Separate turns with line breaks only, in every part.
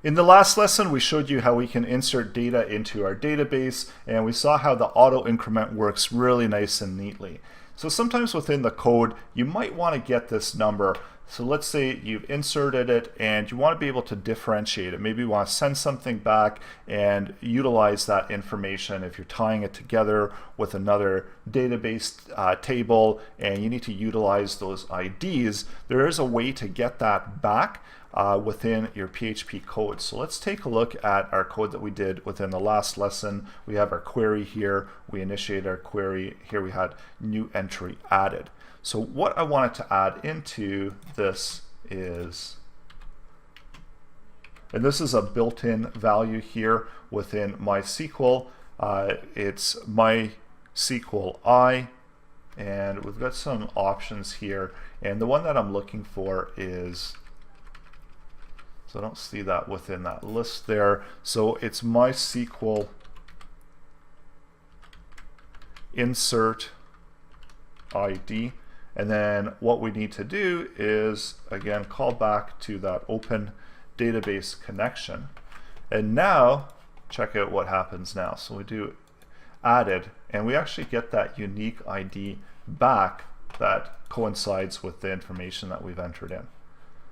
In the last lesson, we showed you how we can insert data into our database, and we saw how the auto increment works really nice and neatly. So sometimes within the code, you might want to get this number. So let's say you've inserted it and you want to be able to differentiate it. Maybe you want to send something back and utilize that information if you're tying it together with another database table and you need to utilize those IDs. There is a way to get that back within your PHP code. So let's take a look at our code that we did within the last lesson. We have our query here. We initiate our query. Here we had new entry added. So what I wanted to add into this is, and this is a built-in value here within MySQL. It's MySQL I, and we've got some options here. And the one that I'm looking for is, so I don't see that within that list there. So it's MySQL insert ID. And then what we need to do is, again, call back to that open database connection. And now, check out what happens now. So we do added, and we actually get that unique ID back that coincides with the information that we've entered in.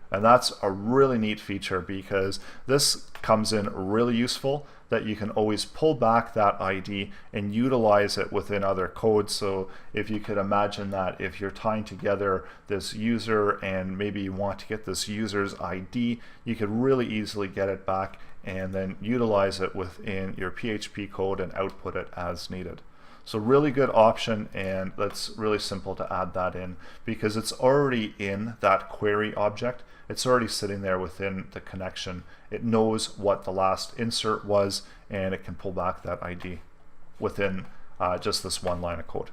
And that's a really neat feature because this comes in really useful, that you can always pull back that ID and utilize it within other codes. So if you could imagine that if you're tying together this user and maybe you want to get this user's ID, you could really easily get it back and then utilize it within your PHP code and output it as needed. So really good option, and that's really simple to add that in because it's already in that query object. It's already sitting there within the connection. It knows what the last insert was, and it can pull back that ID within just this one line of code.